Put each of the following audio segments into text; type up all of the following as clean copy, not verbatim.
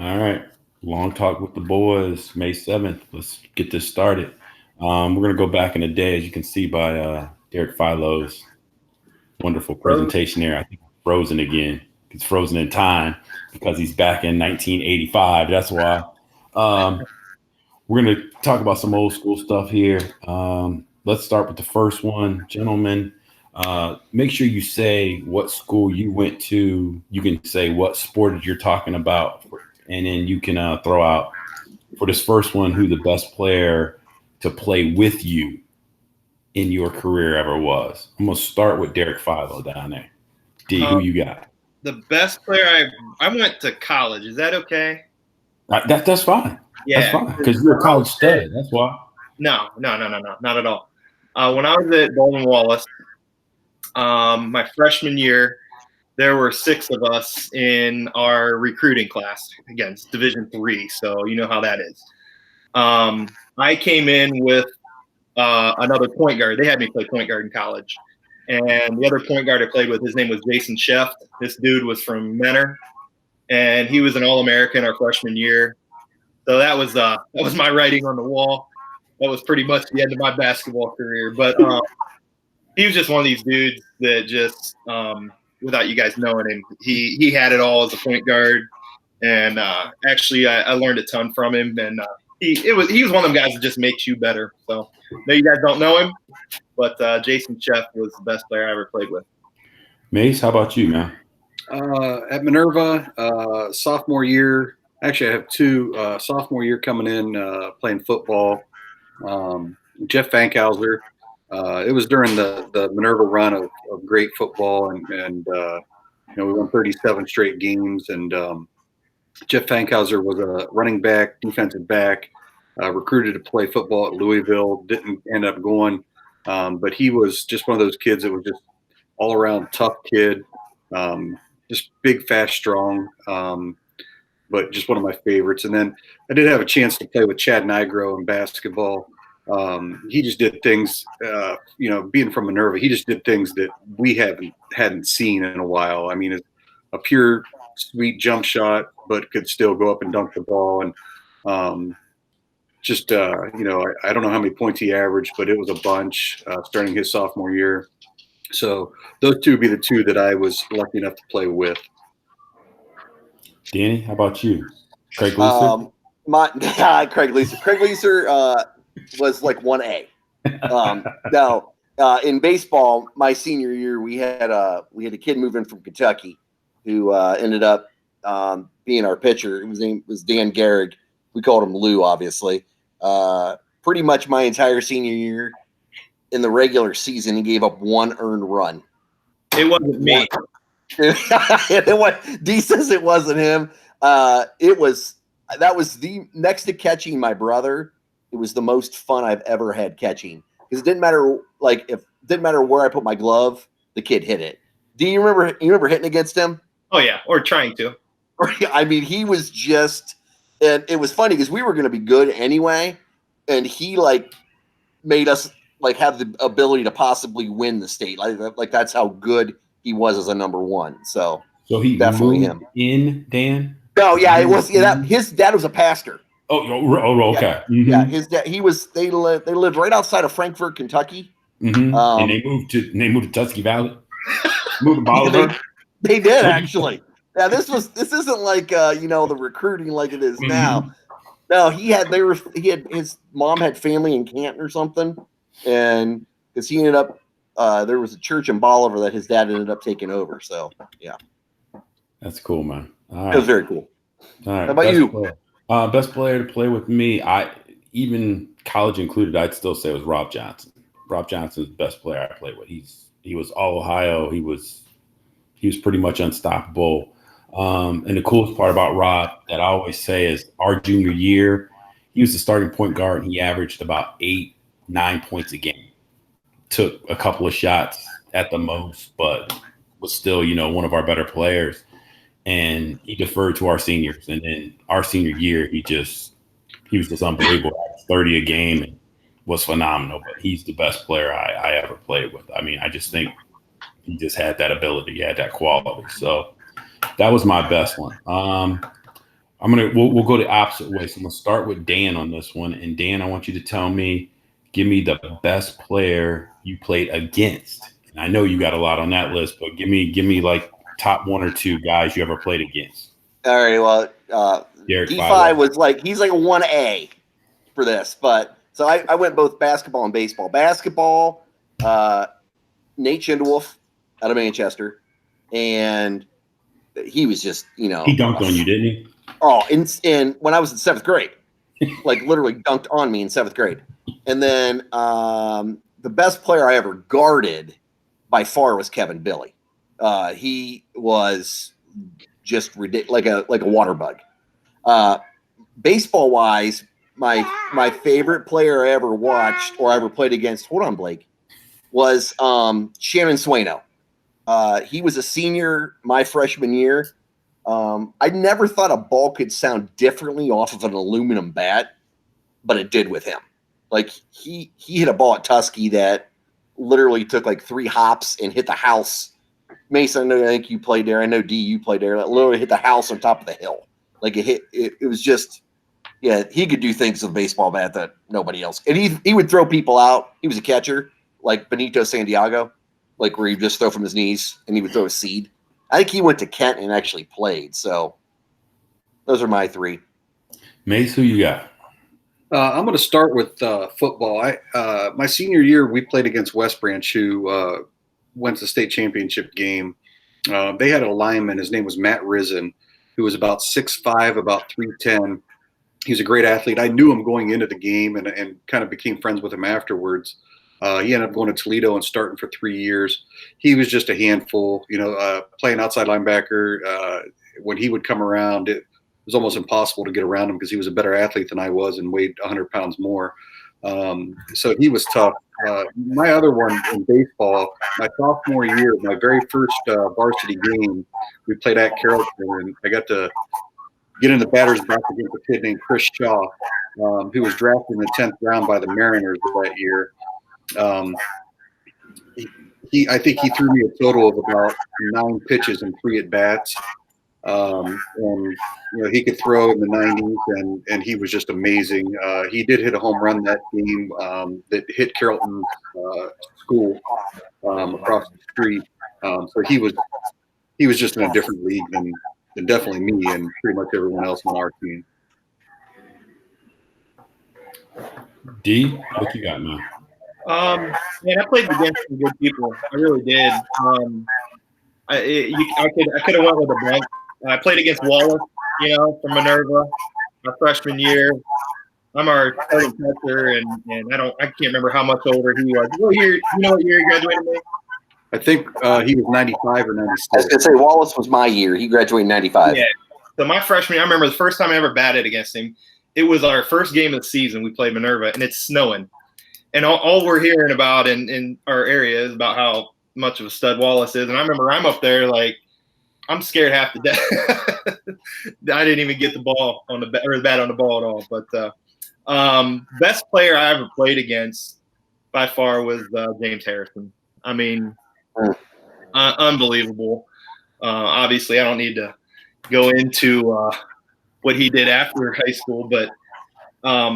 All right. Long talk with the boys, May 7th. Let's get this started. We're going to go back in the day, as you can see by Derek Philo's wonderful Bro. presentation there. I think frozen again. It's frozen in time because he's back in 1985. That's why. Um, we're going to talk about some old school stuff here. Let's start with the first one. Gentlemen, make sure you say what school you went to. You can say what sport you're talking about, and then you can throw out for this first one who the best player to play with you in your career ever was. I'm gonna start with Derek Philo down there. D, who Um, you got? the best player I went to college. Is that okay? That's fine. That's Yeah. fine because When you're a I was college at, stud. That's why. no, not at all. When I was at Baldwin Wallace, my freshman year, there were six of us in our recruiting class. Again, it's Division III, so you know how that is. I came in with another point guard. They had me play point guard in college. And the other point guard I played with, his name was Jason Sheft. This dude was from Menor, and he was an All-American our freshman year. So that was my writing on the wall. That was pretty much the end of my basketball career. But he was just one of these dudes that just, without you guys knowing him, he had it all as a point guard. And actually, I learned a ton from him. And he was one of them guys that just makes you better. So no, you guys don't know him, but Jason Sheff was the best player I ever played with. Mace, how about you, man? At Minerva, sophomore year. Actually, I have two sophomore year coming in playing football. Jeff Fankhauser. It was during the Minerva run of great football, and we won 37 straight games. And Jeff Fankhauser was a running back, defensive back, recruited to play football at Louisville. Didn't end up going, but he was just one of those kids that was just all around tough kid. Just big, fast, strong, but just one of my favorites. And then I did have a chance to play with Chad Nigro in basketball. He just did things, being from Minerva, he just did things that we hadn't seen in a while. I mean, a pure, sweet jump shot, but could still go up and dunk the ball. And I don't know how many points he averaged, but it was a bunch starting his sophomore year. So those two would be the two that I was lucky enough to play with. Danny, how about you? Craig Leeser? My Craig Leeser. Craig Leeser was like 1A. No, in baseball, my senior year, we had a kid move in from Kentucky who ended up being our pitcher. His name was Dan Garrig. We called him Lou, obviously. Pretty much my entire senior year in the regular season, he gave up one earned run. It wasn't me. D says it wasn't him. That was the next to catching my brother. It was the most fun I've ever had catching because it didn't matter where I put my glove, the kid hit it. Do you remember hitting against him? Oh yeah, or trying to. I mean, he was just, and it was funny because we were going to be good anyway, and he made us have the ability to possibly win the state. Like that's how good he was as a number one. So he definitely moved him. In Dan. No, yeah, it was. Yeah, his dad was a pastor. Oh, okay. Yeah, yeah, his dad. He was. They lived right outside of Frankfort, Kentucky. Mm-hmm. And they moved to Tusky Valley. Moved to Bolivar. They did actually. Yeah, this isn't like the recruiting like it is now. No, his mom had family in Canton or something, and because he ended up there was a church in Bolivar that his dad ended up taking over. So yeah, that's cool, man. All right. It was very cool. All right. How about you? Best player to play with me, even college included, I'd still say it was Rob Johnson. Rob Johnson's the best player I played with. He was all Ohio. He was pretty much unstoppable. And the coolest part about Rob that I always say is our junior year, he was the starting point guard and he averaged about 8-9 points a game. Took a couple of shots at the most, but was still, one of our better players. And he deferred to our seniors. And then our senior year, he was just unbelievable. 30 a game and was phenomenal. But he's the best player I ever played with. I mean, I just think he just had that ability. He had that quality. So that was my best one. All We'll go the opposite way. So I'm gonna start with Dan on this one. And Dan, I want you to give me the best player you played against. And I know you got a lot on that list, but give me like top 1 or 2 guys you ever played against. All right. Well, Derek D5 was he's like a 1A for this, but so I went both basketball and baseball. Basketball, Nate Schindewolf out of Manchester, and he was just, he dunked on you, didn't he? Oh, in when I was in 7th grade, like literally dunked on me in 7th grade. And then the best player I ever guarded by far was Kevin Billy. He was just ridiculous, like a water bug. Baseball wise, my favorite player I ever watched or I ever played against, hold on, Blake, was Shannon Swano. He was a senior my freshman year. I never thought a ball could sound differently off of an aluminum bat, but it did with him. Like he hit a ball at Tuskegee that literally took like 3 hops and hit the house. Mason, I think you played there. I know D, you played there. That literally hit the house on top of the hill. Like it was just, yeah, he could do things with a baseball bat that nobody else. And he would throw people out. He was a catcher, like Benito Santiago, like where he'd just throw from his knees and he would throw a seed. I think he went to Kent and actually played. So those are my 3. Mace, who you got? I'm going to start with football. My senior year, we played against West Branch, who went to the state championship game. They had a lineman. His name was Matt Risen, who was about 6'5", about 310. He was a great athlete. I knew him going into the game and kind of became friends with him afterwards. He ended up going to Toledo and starting for 3 years. He was just a handful, playing outside linebacker. When he would come around, it was almost impossible to get around him because he was a better athlete than I was and weighed 100 pounds more. So he was tough. My other one in baseball, my sophomore year, my very first varsity game, we played at Carrollton, and I got to get in the batter's box against a kid named Chris Shaw, who was drafted in the 10th round by the Mariners that year. I think he threw me a total of about 9 pitches and 3 at bats. And he could throw in the 90s, and he was just amazing. He did hit a home run that game that hit Carrollton's school across the street. So he was just in a different league than definitely me and pretty much everyone else on our team. D, what you got, man? Man, I played against some good people. I really did. I could have went with a blank. I played against Wallace, from Minerva, my freshman year. I'm our starting catcher, and I can't remember how much older he was. What year he graduated? With? I think he was 95 or 96. I was gonna say Wallace was my year. He graduated in 95. Yeah. So my freshman year, I remember the first time I ever batted against him. It was our first game of the season. We played Minerva, and it's snowing. And all we're hearing about in our area is about how much of a stud Wallace is. And I remember I'm up there like I'm scared half to death. I didn't even get the ball on the bat on the ball at all. But best player I ever played against by far was James Harrison. I mean, unbelievable. Obviously, I don't need to go into what he did after high school, but I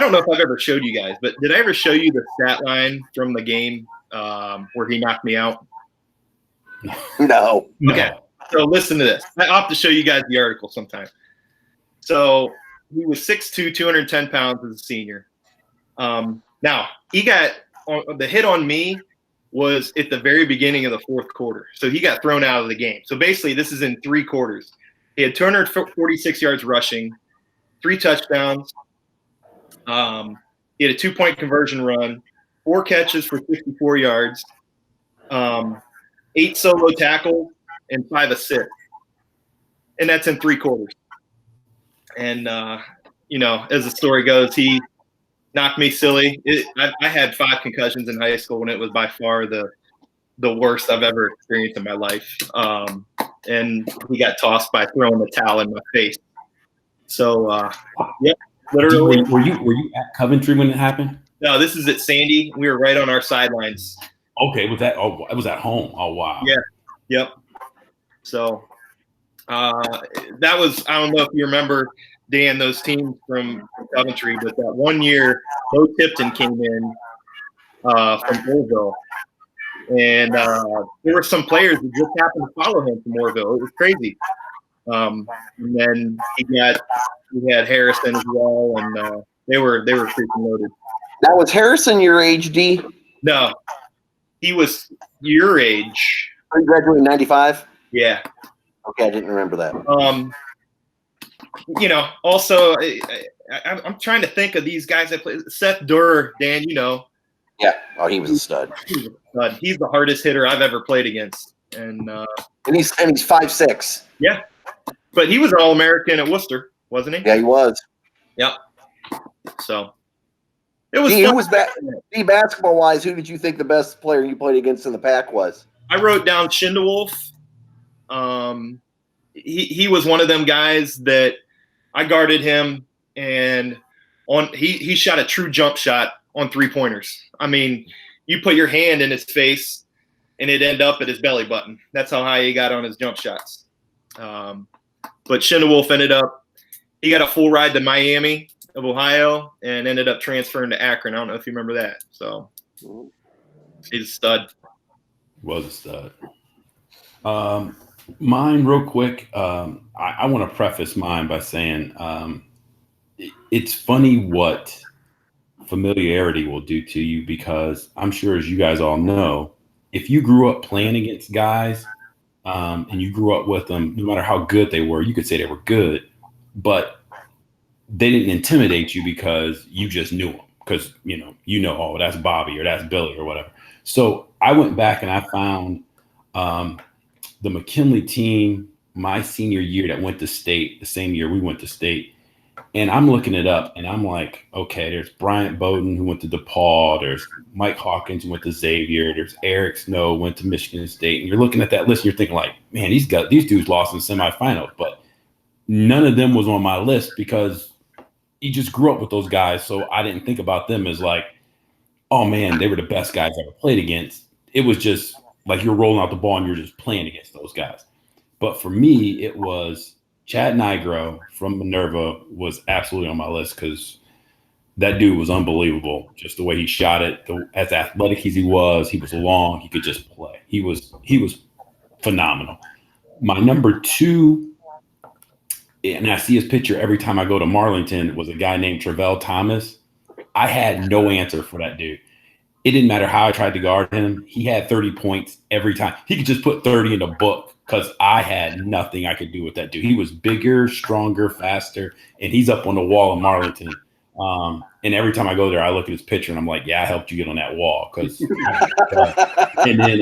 don't know if I've ever showed you guys, but did I ever show you the stat line from the game where he knocked me out? No. Okay. So listen to this. I'll have to show you guys the article sometime. So he was 6'2", 210 pounds as a senior. Now, he got the hit on me was at the very beginning of the 4th quarter. So he got thrown out of the game. So basically, this is in 3 quarters. He had 246 yards rushing, 3 touchdowns. He had a 2-point conversion run, 4 catches for 54 yards, 8 solo tackles, and 5 assists. And that's in 3 quarters. And, as the story goes, he knocked me silly. I had 5 concussions in high school, and it was by far the worst I've ever experienced in my life. And he got tossed by throwing the towel in my face. So, yeah, literally. Were you at Coventry when it happened? No, this is at Sandy. We were right on our sidelines. Okay, it was at home. Oh, wow. Yeah, yep. So, That was, I don't know if you remember, Dan, those teams from Coventry, but that one year, Bo Tipton came in from Louisville. And there were some players that just happened to follow him from Moorville. It was crazy. And then we had Harrison as well, and they were freaking loaded. Now, was Harrison your age, D? No, he was your age. He graduated in 95? Yeah. Okay, I didn't remember that. Also, I'm trying to think of these guys that played. Seth Durr, Dan, Yeah. Oh, he was a stud. He's the hardest hitter I've ever played against, and he's 5'6". Yeah, but he was an All-American at Worcester, wasn't he? Yeah, he was. Yep. So it was. Who was basketball wise? Who did you think the best player you played against in the pack was? I wrote down Schindewolf. He was one of them guys that I guarded him, and he shot a true jump shot on 3-pointers. I mean, you put your hand in his face and it ended up at his belly button. That's how high he got on his jump shots. But Schindewolf he got a full ride to Miami of Ohio and ended up transferring to Akron. I don't know if you remember that. So he's a stud. Was a stud. Mine, real quick. I want to preface mine by saying it's funny what familiarity will do to you, because I'm sure, as you guys all know, if you grew up playing against guys and you grew up with them, no matter how good they were, you could say they were good, but they didn't intimidate you because you just knew them, because oh, that's Bobby or that's Billy or whatever. So I went back and I found the McKinley team my senior year that went to state, the same year we went to state. And I'm looking it up, and I'm like, okay, there's Bryant Bowden, who went to DePaul. There's Mike Hawkins, who went to Xavier. There's Eric Snow, went to Michigan State. And you're looking at that list, and you're thinking, like, man, these dudes lost in the semifinals. But none of them was on my list because you just grew up with those guys. So I didn't think about them as like, oh, man, they were the best guys I ever played against. It was just like you're rolling out the ball, and you're just playing against those guys. But for me, it was Chad Nigro from Minerva was absolutely on my list, because that dude was unbelievable. Just the way he shot it, as athletic as he was long, he could just play. He was phenomenal. My number 2, and I see his picture every time I go to Marlington, was a guy named Travell Thomas. I had no answer for that dude. It didn't matter how I tried to guard him. He had 30 points every time. He could just put 30 in the book, because I had nothing I could do with that dude. He was bigger, stronger, faster, and he's up on the wall in Marlington. And every time I go there, I look at his picture, and I'm like, yeah, I helped you get on that wall. And then,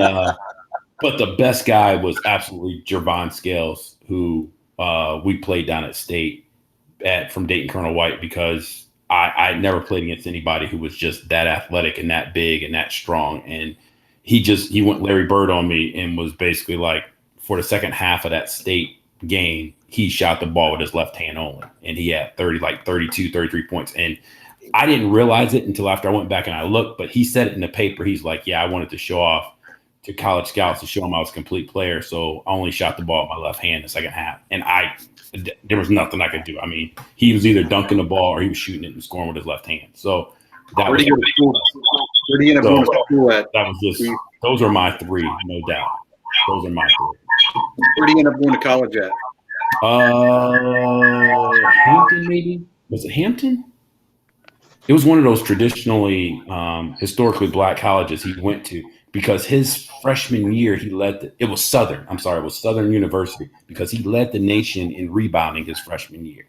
but the best guy was absolutely Jervon Scales, who we played down at state from Dayton Colonel White, because I never played against anybody who was just that athletic and that big and that strong. And he went Larry Bird on me, and was basically like, for the second half of that state game, he shot the ball with his left hand only. And he had 32, 33 points. And I didn't realize it until after I went back and I looked, but he said it in the paper. He's like, yeah, I wanted to show off to college scouts to show them I was a complete player. So I only shot the ball with my left hand in the second half. And there was nothing I could do. I mean, he was either dunking the ball or he was shooting it and scoring with his left hand. So that was just, those are my 3, no doubt. Those are my 3. Where do you end up going to college at? Hampton, maybe? Was it Hampton? It was one of those traditionally, historically black colleges he went to, because his freshman year, it was Southern University, because he led the nation in rebounding his freshman year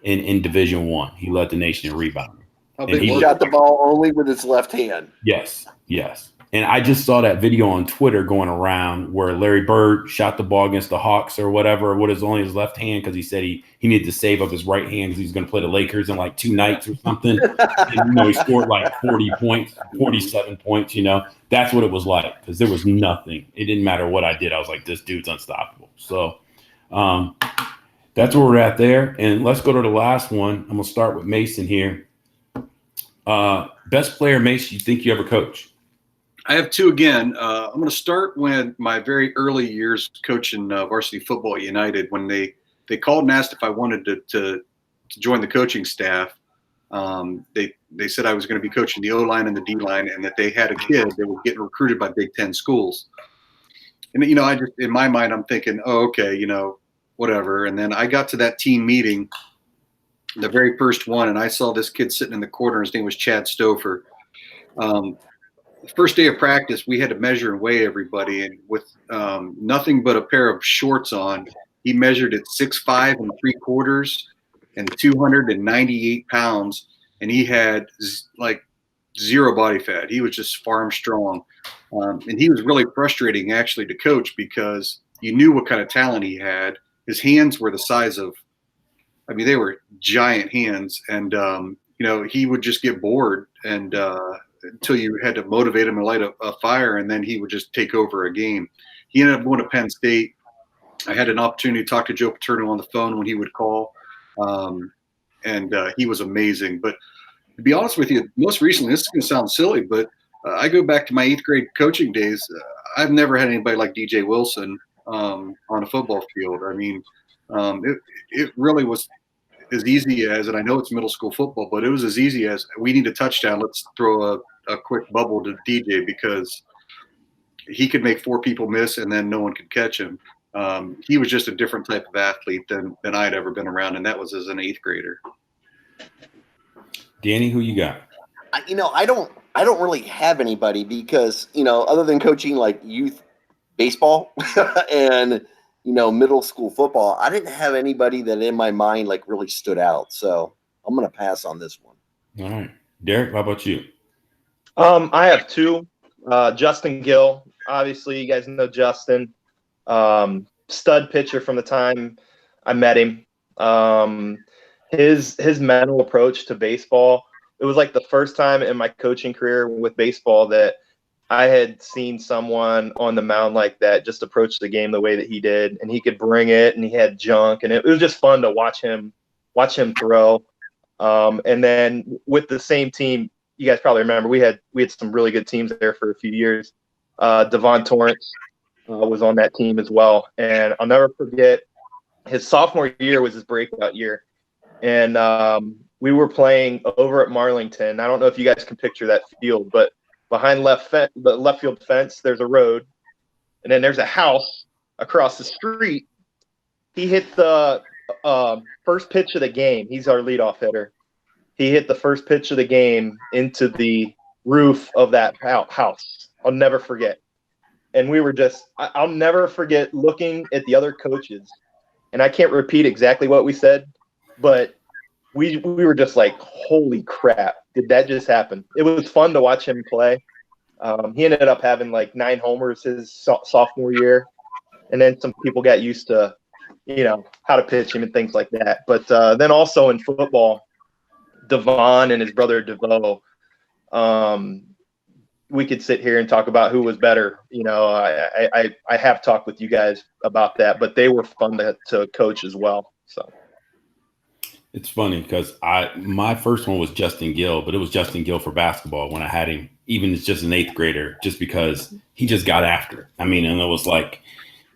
in Division I. He led the nation in rebounding. He shot the ball only with his left hand. Yes. And I just saw that video on Twitter going around where Larry Bird shot the ball against the Hawks or whatever with only his left hand, because he said he needed to save up his right hand because he's going to play the Lakers in like 2 nights or something. And, he scored like 40 points, 47 points, That's what it was like, because there was nothing. It didn't matter what I did. I was like, this dude's unstoppable. So that's where we're at there. And let's go to the last one. I'm going to start with Mason here. Best player, Mason, you think you ever coached? I have two again. I'm going to start with my very early years coaching varsity football at United when they called and asked if I wanted to join the coaching staff. They said I was going to be coaching the O-line and the D-line, and that they had a kid that was getting recruited by Big Ten schools. And, I just, in my mind, I'm thinking, oh, okay, whatever. And then I got to that team meeting, the very first one, and I saw this kid sitting in the corner. His name was Chad Stouffer. First day of practice, we had to measure and weigh everybody, and with nothing but a pair of shorts on, he measured at 6'5" and 3/4 and 298 pounds, and he had like zero body fat. He was just farm strong, and he was really frustrating actually to coach because you knew what kind of talent he had. His hands were the size of, they were giant hands, and he would just get bored and until you had to motivate him and light a fire, and then he would just take over a game. He ended up going to Penn State. I had an opportunity to talk to Joe Paterno on the phone when he would call, and he was amazing. But to be honest with you, most recently, this is going to sound silly, but I go back to my 8th grade coaching days. I've never had anybody like DJ Wilson on a football field. It really was as easy as, and I know it's middle school football, but it was as easy as, we need a touchdown. Let's throw a quick bubble to DJ, because he could make 4 people miss and then no one could catch him. He was just a different type of athlete than I'd ever been around, and that was as an 8th grader. Danny, who you got? I don't really have anybody because, other than coaching like youth baseball and, middle school football, I didn't have anybody that in my mind like really stood out. So I'm going to pass on this one. All right. Derek, how about you? I have 2. Justin Gill, obviously you guys know Justin, stud pitcher from the time I met him. His mental approach to baseball, it was like the first time in my coaching career with baseball that I had seen someone on the mound like that just approach the game the way that he did, and he could bring it, and he had junk, and it was just fun to watch him throw. And then with the same team, you guys probably remember we had some really good teams there for a few years. Devon Torrance was on that team as well, and I'll never forget his sophomore year was his breakout year, and we were playing over at Marlington. I don't know if you guys can picture that field, but behind the left field fence, there's a road, and then there's a house across the street. He hit the first pitch of the game. He's our leadoff hitter. He hit the first pitch of the game into the roof of that house. I'll never forget. And we were I'll never forget looking at the other coaches, and I can't repeat exactly what we said, but we were just like, holy crap, did that just happen? It was fun to watch him play. He ended up having like 9 homers his sophomore year, and then some people got used to, how to pitch him and things like that. But then also in football, Devon and his brother DeVoe, we could sit here and talk about who was better. I have talked with you guys about that, but they were fun to coach as well. So. It's funny because my first one was Justin Gill, but it was Justin Gill for basketball when I had him, even as just an 8th grader, just because he just got after it. And it was like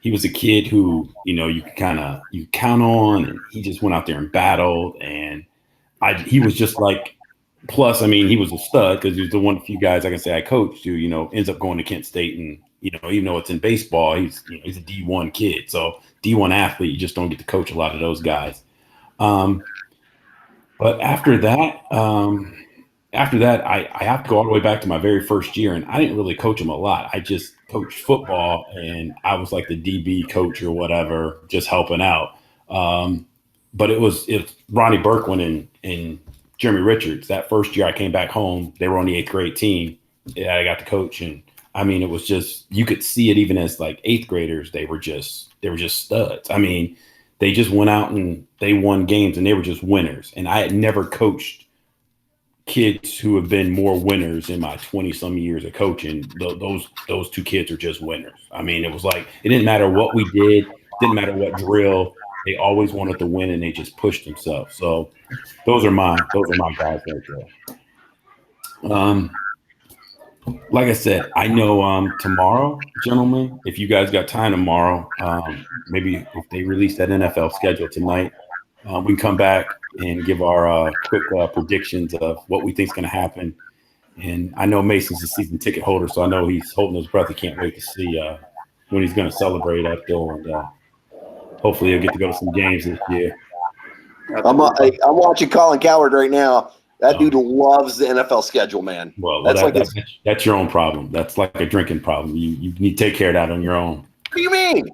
he was a kid who, you count on, and he just went out there and battled. And he was just like, plus, he was a stud because he was the one few guys I can say I coached who, ends up going to Kent State. And, even though it's in baseball, he's a D1 kid. So D1 athlete, you just don't get to coach a lot of those guys. But after that, I have to go all the way back to my very first year, and I didn't really coach him a lot. I just coached football, and I was like the DB coach or whatever, just helping out. But it's Ronnie Berkwin and Jeremy Richards. That first year I came back home, they were on the 8th grade team that I got to coach, and it was just, you could see it even as like 8th graders. They were just studs. They just went out and they won games, and they were just winners. And I had never coached kids who have been more winners in my 20-some years of coaching. Those 2 kids are just winners. It was like, it didn't matter what we did, didn't matter what drill. They always wanted to win, and they just pushed themselves. So those are my guys right there. like I said, I know tomorrow, gentlemen, if you guys got time tomorrow, maybe if they release that NFL schedule tonight, we can come back and give our quick predictions of what we think is going to happen. And I know Mason's a season ticket holder, so I know he's holding his breath. He can't wait to see when he's going to celebrate up there. And hopefully he'll get to go to some games this year. I'm watching Colin Coward right now. That dude loves the NFL schedule, man. Well, that's your own problem. That's like a drinking problem. You need to take care of that on your own. What do you mean?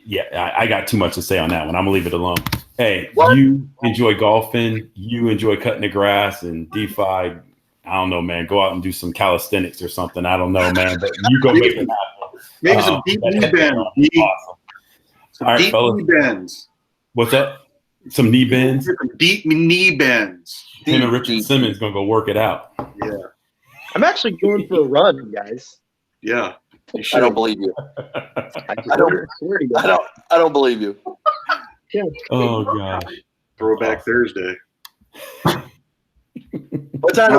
Yeah, I got too much to say on that one. I'm gonna leave it alone. Hey, What? You enjoy golfing. You enjoy cutting the grass and DeFi. I don't know, man. Go out and do some calisthenics or something. I don't know, man. But you go make it happen. Maybe some deep knee bends. Awesome. Some All right, deep fellas. knee bends. What's up? Some knee bends. Some deep knee bends. Him and Richard Simmons gonna go work it out. Yeah. I'm actually going for a run, guys. Yeah. I don't believe you. I swear to God. I don't believe you. Yeah. Oh gosh. Throwback Thursday. What time